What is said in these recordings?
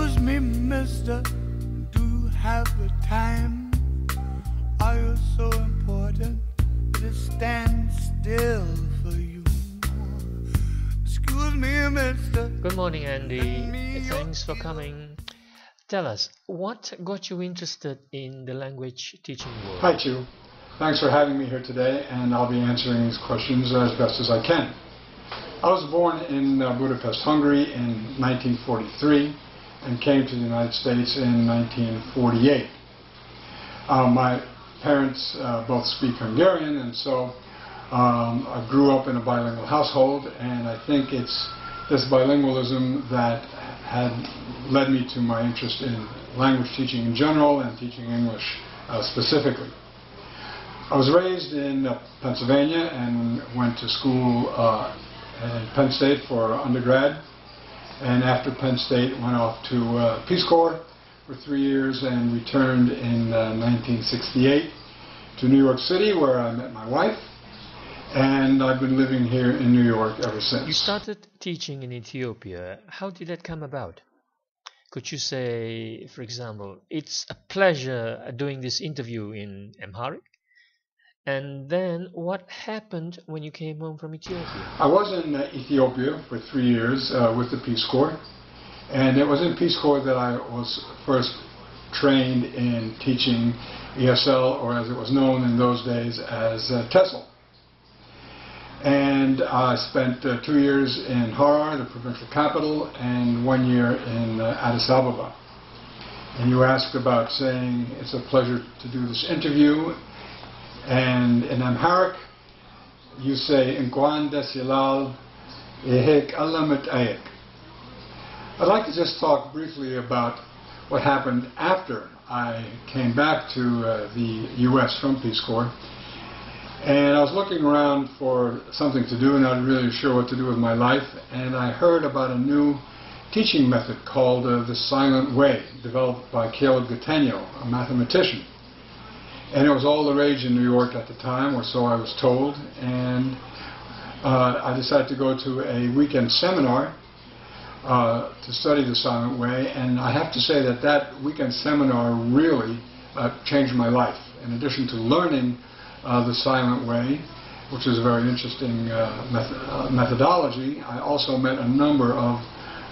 Excuse me, mister, do you have the time? Are you so important that it stands still for you? Excuse me, mister. Good morning, Andy. me your Thanks for ear. coming. Tell us, what got you interested in the language teaching world? Hi, Chu. Thanks for having me here today, and I'll be answering these questions as best as I can. I was born in Budapest, Hungary in 1943 and came to the United States in 1948. My parents both speak Hungarian, and so I grew up in a bilingual household, and I think it's this bilingualism that had led me to my interest in language teaching in general and teaching English specifically. I was raised in Pennsylvania and went to school at Penn State for undergrad, and after Penn State went off to Peace Corps for 3 years and returned in 1968 to New York City, where I met my wife, and I've been living here in New York ever since. You started teaching in Ethiopia. How did that come about? Could you say, for example, it's a pleasure doing this interview in Amharic? And then what happened when you came home from Ethiopia? I was in Ethiopia for 3 years with the Peace Corps, and it was in Peace Corps that I was first trained in teaching ESL, or as it was known in those days as TESOL. And I spent 2 years in Harar, the provincial capital, and 1 year in Addis Ababa. And you asked about saying it's a pleasure to do this interview, and in Amharic you say Nkwan Desilal Ehek Alamet Ayek. I'd like to just talk briefly about what happened after I came back to the U.S. from Peace Corps. And I was looking around for something to do, not really sure what to do with my life, and I heard about a new teaching method called the Silent Way, developed by Caleb Gattegno, a mathematician. And it was all the rage in New York at the time, or so I was told, and I decided to go to a weekend seminar to study the Silent Way, and I have to say that that weekend seminar really changed my life. In addition to learning the Silent Way, which is a very interesting methodology, I also met a number of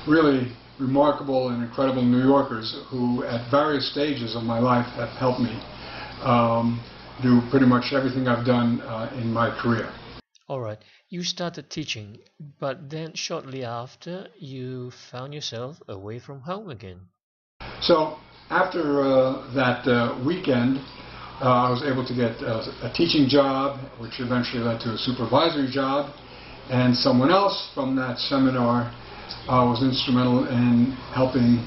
really remarkable and incredible New Yorkers who at various stages of my life have helped me do pretty much everything I've done in my career. Alright, you started teaching, but then shortly after you found yourself away from home again. So after that weekend, I was able to get a teaching job, which eventually led to a supervisory job, and someone else from that seminar was instrumental in helping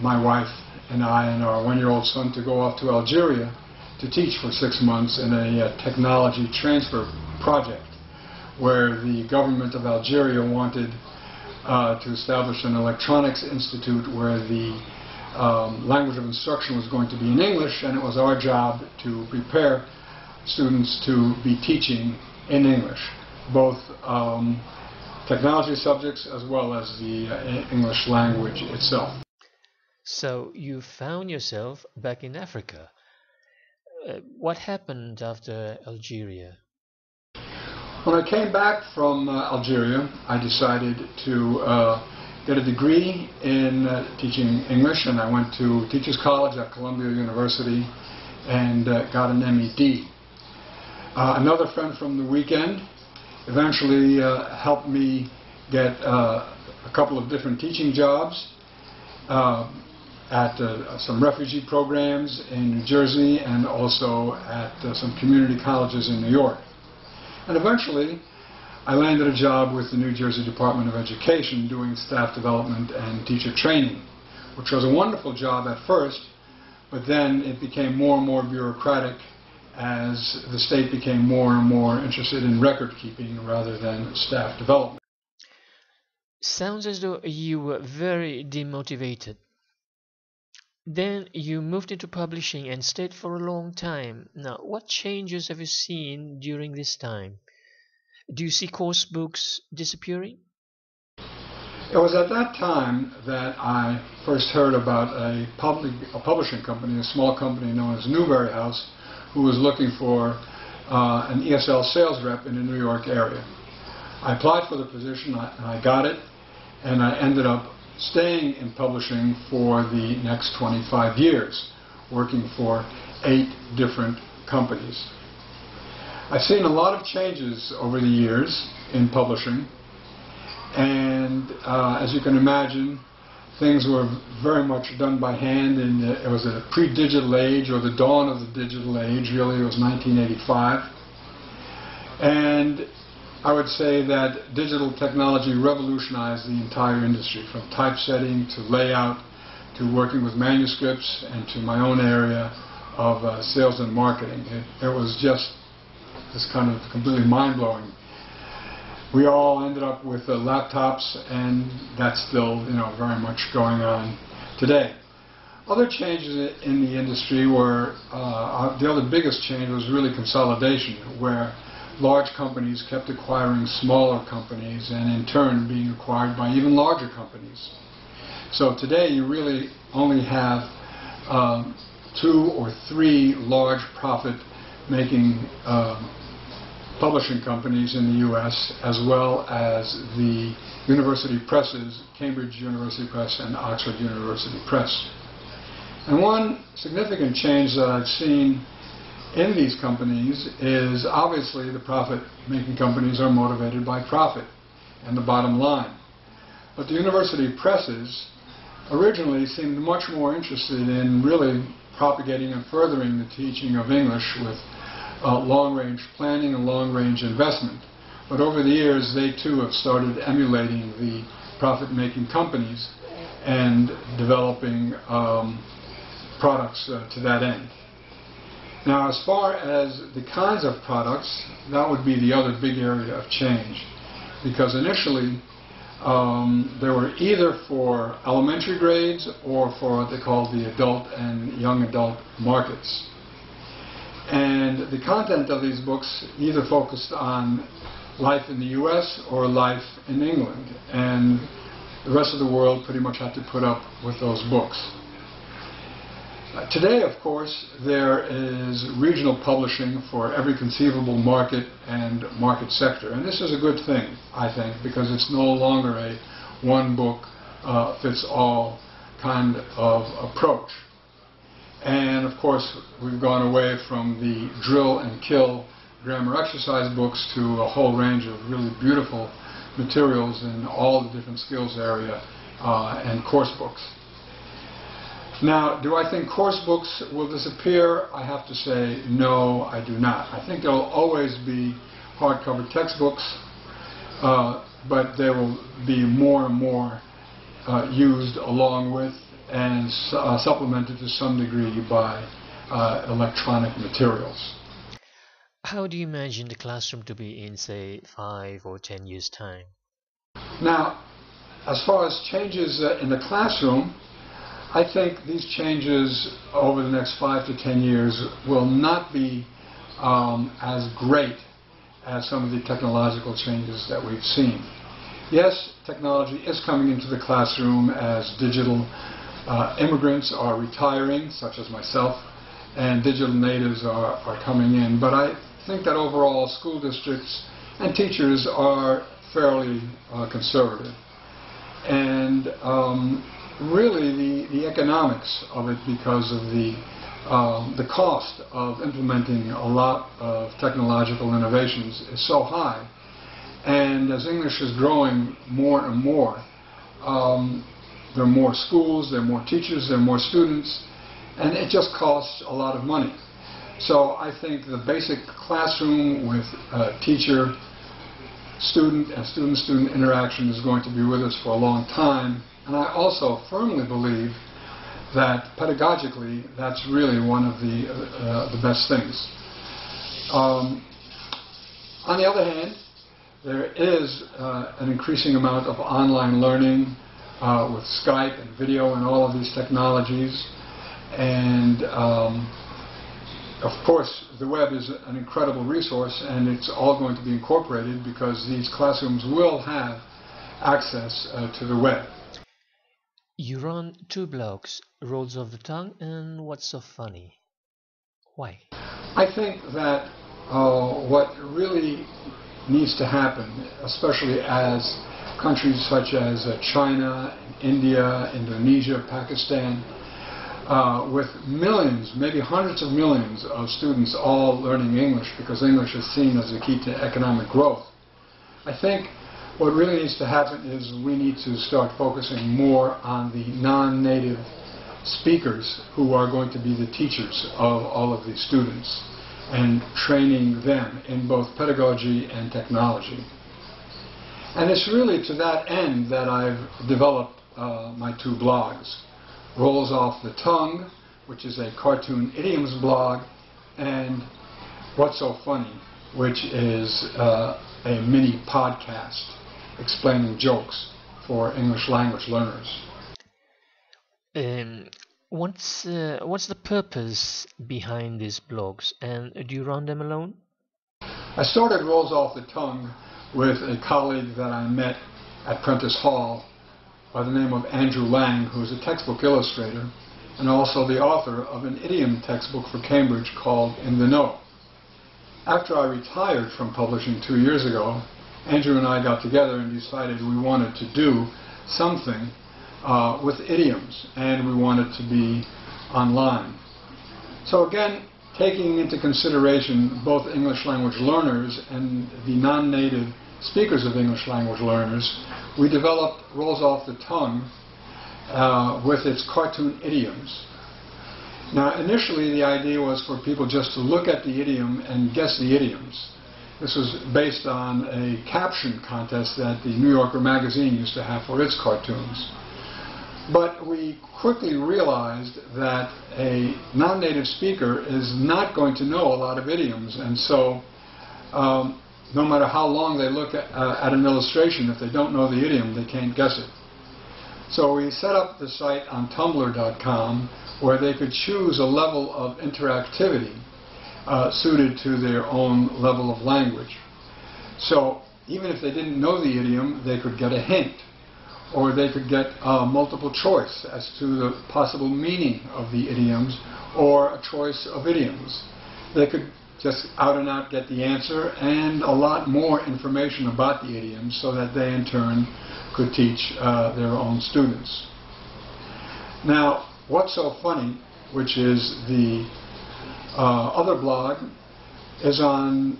my wife and I and our 1-year-old son to go off to Algeria to teach for 6 months in a technology transfer project, where the government of Algeria wanted to establish an electronics institute where the language of instruction was going to be in English, and it was our job to prepare students to be teaching in English, both technology subjects as well as the English language itself. So you found yourself back in Africa. What happened after Algeria? When I came back from Algeria, I decided to get a degree in teaching English, and I went to Teachers College at Columbia University and got an MEd. Another friend from the weekend eventually helped me get a couple of different teaching jobs at some refugee programs in New Jersey and also at some community colleges in New York. And eventually I landed a job with the New Jersey Department of Education doing staff development and teacher training, which was a wonderful job at first, but then it became more and more bureaucratic as the state became more and more interested in record keeping rather than staff development. Sounds as though you were very demotivated. Then you moved into publishing and stayed for a long time. Now, what changes have you seen during this time? Do you see course books disappearing? It was at that time that I first heard about a publishing company, a small company known as Newberry House, who was looking for an ESL sales rep in the New York area. I applied for the position, and I got it, and I ended up staying in publishing for the next 25 years, working for 8 different companies. I've seen a lot of changes over the years in publishing, and as you can imagine, things were very much done by hand, and it was a pre-digital age, or the dawn of the digital age. Really, it was 1985. And I would say that digital technology revolutionized the entire industry, from typesetting to layout to working with manuscripts and to my own area of sales and marketing. It was just this kind of completely mind-blowing. We all ended up with laptops, and that's still, very much going on today. Other changes in the industry were, the other biggest change was really consolidation, where large companies kept acquiring smaller companies and in turn being acquired by even larger companies. So today you really only have 2 or 3 large profit-making publishing companies in the U.S., as well as the university presses, Cambridge University Press and Oxford University Press. And one significant change that I've seen in these companies is obviously the profit-making companies are motivated by profit and the bottom line. But the university presses originally seemed much more interested in really propagating and furthering the teaching of English with long-range planning and long-range investment. But over the years, they too have started emulating the profit-making companies and developing products to that end. Now, as far as the kinds of products, that would be the other big area of change, because initially they were either for elementary grades or for what they called the adult and young adult markets. And the content of these books either focused on life in the U.S. or life in England, and the rest of the world pretty much had to put up with those books. Today, of course, there is regional publishing for every conceivable market and market sector. And this is a good thing, I think, because it's no longer a one-book-fits-all kind of approach. And, of course, we've gone away from the drill and kill grammar exercise books to a whole range of really beautiful materials in all the different skills area and course books. Now, do I think course books will disappear? I have to say, no, I do not. I think there will always be hardcover textbooks, but they will be more and more used along with and supplemented to some degree by electronic materials. How do you imagine the classroom to be in, say, 5 or 10 years' time? Now, as far as changes in the classroom, I think these changes over the next 5 to 10 years will not be as great as some of the technological changes that we've seen. Yes, technology is coming into the classroom as digital immigrants are retiring, such as myself, and digital natives are coming in. But I think that overall school districts and teachers are fairly conservative. And really the economics of it, because of the cost of implementing a lot of technological innovations, is so high. And as English is growing more and more, there are more schools, there are more teachers, there are more students, and it just costs a lot of money. So I think the basic classroom with teacher-student and student-student interaction is going to be with us for a long time. And I also firmly believe that pedagogically, that's really one of the best things. On the other hand, there is an increasing amount of online learning with Skype and video and all of these technologies. And of course, the web is an incredible resource, and it's all going to be incorporated because these classrooms will have access to the web. You run two blogs, Rolls of the Tongue and What's So Funny. Why? I think that what really needs to happen, especially as countries such as China, India, Indonesia, Pakistan, with millions, maybe hundreds of millions of students all learning English because English is seen as a key to economic growth. I think what really needs to happen is we need to start focusing more on the non-native speakers who are going to be the teachers of all of these students and training them in both pedagogy and technology. And it's really to that end that I've developed my two blogs. Rolls Off the Tongue, which is a cartoon idioms blog, and What's So Funny, which is a mini podcast explaining jokes for English language learners. What's the purpose behind these blogs, and do you run them alone? I started Rolls Off the Tongue with a colleague that I met at Prentice Hall by the name of Andrew Lang, who's a textbook illustrator and also the author of an idiom textbook for Cambridge called In the Know. After I retired from publishing 2 years ago, Andrew and I got together and decided we wanted to do something with idioms, and we wanted to be online. So again, taking into consideration both English language learners and the non-native speakers of English language learners, we developed Rolls Off the Tongue with its cartoon idioms. Now, initially the idea was for people just to look at the idiom and guess the idioms. This was based on a caption contest that the New Yorker magazine used to have for its cartoons. But we quickly realized that a non-native speaker is not going to know a lot of idioms, and so no matter how long they look at an illustration, if they don't know the idiom, they can't guess it. So we set up the site on Tumblr.com where they could choose a level of interactivity suited to their own level of language. So even if they didn't know the idiom, they could get a hint, or they could get multiple choice as to the possible meaning of the idioms, or a choice of idioms. They could just out and out get the answer and a lot more information about the idioms so that they in turn could teach their own students. Now, What's So Funny, which is the other blog, is on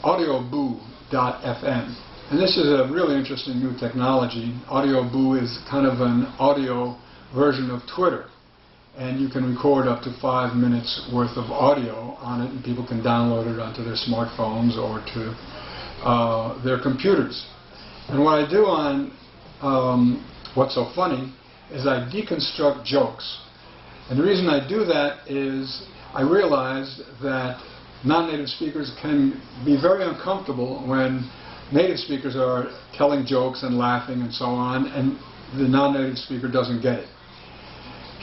audioboo.fm. And this is a really interesting new technology. Audioboo is kind of an audio version of Twitter. And you can record up to 5 minutes worth of audio on it, and people can download it onto their smartphones or to their computers. And what I do on What's So Funny is I deconstruct jokes. And the reason I do that is I realized that non-native speakers can be very uncomfortable when native speakers are telling jokes and laughing and so on, and the non-native speaker doesn't get it.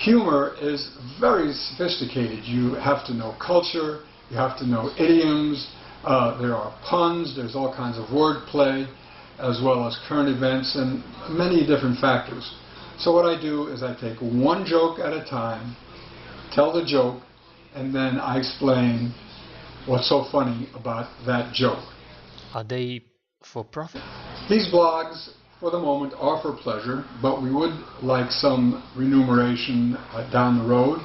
Humor is very sophisticated. You have to know culture, you have to know idioms, there are puns, there's all kinds of wordplay, as well as current events and many different factors. So what I do is I take one joke at a time, tell the joke, and then I explain what's so funny about that joke. Are they for profit? These blogs, for the moment, are for pleasure, but we would like some remuneration down the road,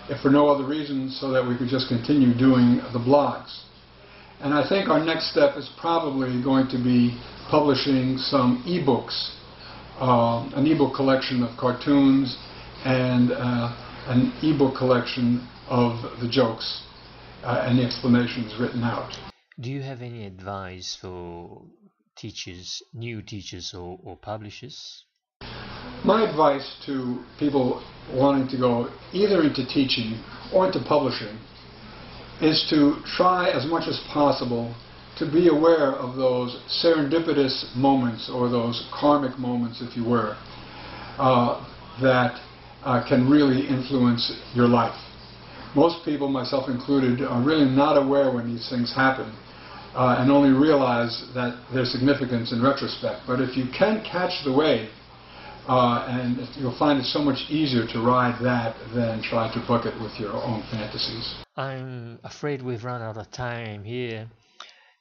if for no other reason, so that we could just continue doing the blogs. And I think our next step is probably going to be publishing some e-books, an e-book collection of cartoons and an e-book collection of the jokes and the explanations written out. Do you have any advice for teachers, new teachers or publishers? My advice to people wanting to go either into teaching or into publishing is to try as much as possible to be aware of those serendipitous moments, or those karmic moments, if you were, that can really influence your life. Most people, myself included, are really not aware when these things happen. and only realize that their significance in retrospect. But if you can catch the wave, and you'll find it so much easier to ride that than try to book it with your own fantasies. I'm afraid we've run out of time here.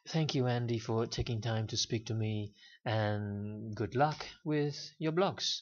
Thank you, Andy, for taking time to speak to me, and good luck with your blogs.